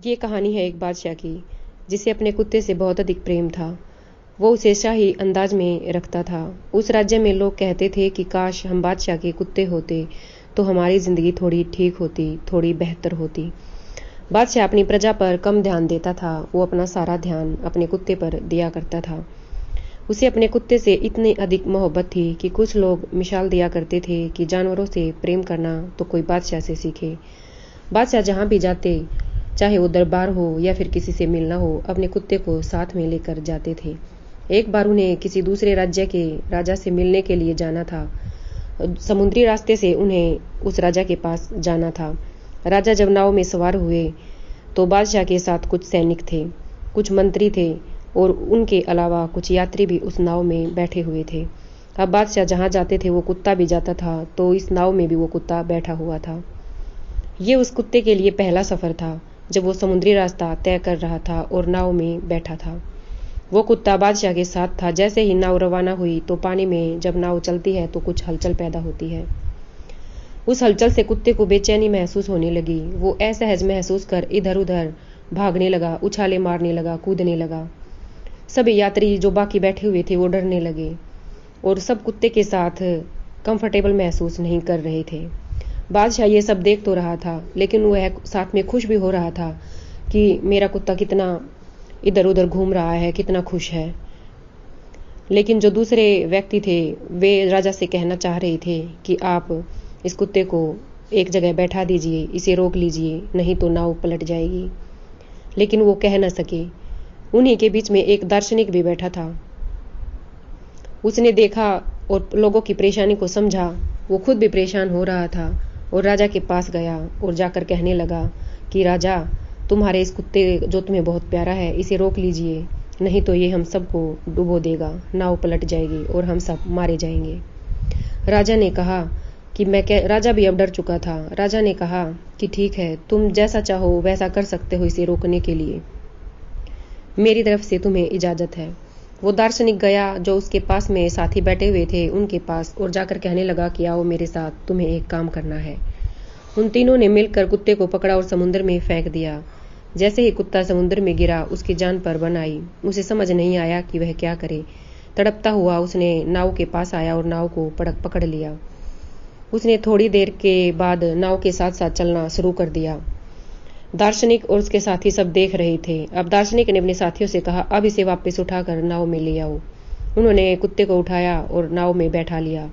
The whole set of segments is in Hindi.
ये कहानी है एक बादशाह की, जिसे अपने कुत्ते से बहुत अधिक प्रेम था। वो उसे शाही अंदाज में रखता था। उस राज्य में लोग कहते थे कि काश हम बादशाह के कुत्ते होते तो हमारी ज़िंदगी थोड़ी ठीक होती, थोड़ी बेहतर होती। बादशाह अपनी प्रजा पर कम ध्यान देता था। वो अपना सारा ध्यान अपने कुत्ते पर दिया करता था। उसे अपने कुत्ते से इतनी अधिक मोहब्बत थी कि कुछ लोग मिसाल दिया करते थे कि जानवरों से प्रेम करना तो कोई बादशाह से सीखे। बादशाह जहाँ भी जाते, चाहे वो दरबार हो या फिर किसी से मिलना हो, अपने कुत्ते को साथ में लेकर जाते थे। एक बार उन्हें किसी दूसरे राज्य के राजा से मिलने के लिए जाना था। समुद्री रास्ते से उन्हें उस राजा के पास जाना था। राजा जब नाव में सवार हुए तो बादशाह के साथ कुछ सैनिक थे, कुछ मंत्री थे और उनके अलावा कुछ यात्री भी उस नाव में बैठे हुए थे। अब बादशाह जहाँ जाते थे वो कुत्ता भी जाता था, तो इस नाव में भी वो कुत्ता बैठा हुआ था। ये उस कुत्ते के लिए पहला सफ़र था जब वो समुद्री रास्ता तय कर रहा था और नाव में बैठा था। वो कुत्ता बादशाह के साथ था। जैसे ही नाव रवाना हुई तो पानी में जब नाव चलती है तो कुछ हलचल पैदा होती है। उस हलचल से कुत्ते को बेचैनी महसूस होने लगी। वो असहज महसूस कर इधर उधर भागने लगा, उछाले मारने लगा, कूदने लगा। सभी यात्री जो बाकी बैठे हुए थे वो डरने लगे और सब कुत्ते के साथ कंफर्टेबल महसूस नहीं कर रहे थे। बादशाह ये सब देख तो रहा था, लेकिन वह साथ में खुश भी हो रहा था कि मेरा कुत्ता कितना इधर उधर घूम रहा है, कितना खुश है। लेकिन जो दूसरे व्यक्ति थे वे राजा से कहना चाह रहे थे कि आप इस कुत्ते को एक जगह बैठा दीजिए, इसे रोक लीजिए, नहीं तो नाव पलट जाएगी। लेकिन वो कह न सके। उन्हीं के बीच में एक दार्शनिक भी बैठा था। उसने देखा और लोगों की परेशानी को समझा। वो खुद भी परेशान हो रहा था और राजा के पास गया और जाकर कहने लगा कि राजा, तुम्हारे इस कुत्ते जो तुम्हें बहुत प्यारा है, इसे रोक लीजिए, नहीं तो ये हम सबको डुबो देगा, नाव पलट जाएगी और हम सब मारे जाएंगे। राजा ने कहा कि राजा भी अब डर चुका था। राजा ने कहा कि ठीक है, तुम जैसा चाहो वैसा कर सकते हो इसे रोकने के लिए, मेरी तरफ से तुम्हें इजाज़त है। वो दार्शनिक गया जो उसके पास में साथी बैठे हुए थे उनके पास और जाकर कहने लगा कि आओ मेरे साथ, तुम्हें एक काम करना है। उन तीनों ने मिलकर कुत्ते को पकड़ा और समुद्र में फेंक दिया। जैसे ही कुत्ता समुद्र में गिरा उसकी जान पर बन आई। उसे समझ नहीं आया कि वह क्या करे। तड़पता हुआ उसने नाव के पास आया और नाव को पकड़ लिया। उसने थोड़ी देर के बाद नाव के साथ साथ चलना शुरू कर दिया। दार्शनिक और उसके साथी सब देख रहे थे। अब दार्शनिक ने अपने साथियों से कहा, अब इसे वापस उठाकर नाव में ले आओ। उन्होंने कुत्ते को उठाया और नाव में बैठा लिया।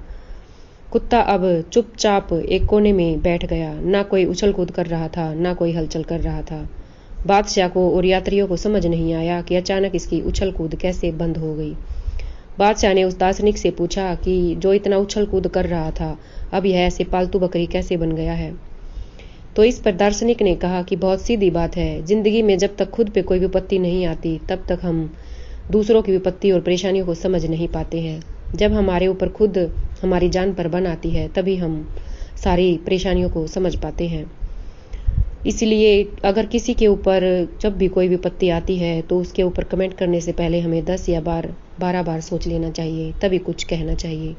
कुत्ता अब चुपचाप एक कोने में बैठ गया। ना कोई उछल कूद कर रहा था, ना कोई हलचल कर रहा था। बादशाह को और यात्रियों को समझ नहीं आया कि अचानक इसकी उछल कूद कैसे बंद हो गई। बादशाह ने उस दार्शनिक से पूछा कि जो इतना उछल कूद कर रहा था, अब यह ऐसे पालतू बकरी कैसे बन गया है। तो इस पर दार्शनिक ने कहा कि बहुत सीधी बात है, जिंदगी में जब तक खुद पे कोई विपत्ति नहीं आती तब तक हम दूसरों की विपत्ति और परेशानियों को समझ नहीं पाते हैं। जब हमारे ऊपर खुद हमारी जान पर बन आती है तभी हम सारी परेशानियों को समझ पाते हैं। इसलिए अगर किसी के ऊपर जब भी कोई विपत्ति आती है तो उसके ऊपर कमेंट करने से पहले हमें 10 या 12 बार सोच लेना चाहिए, तभी कुछ कहना चाहिए।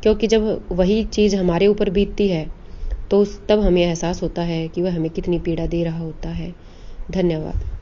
क्योंकि जब वही चीज़ हमारे ऊपर बीतती है तो तब हमें एहसास होता है कि वह हमें कितनी पीड़ा दे रहा होता है। धन्यवाद।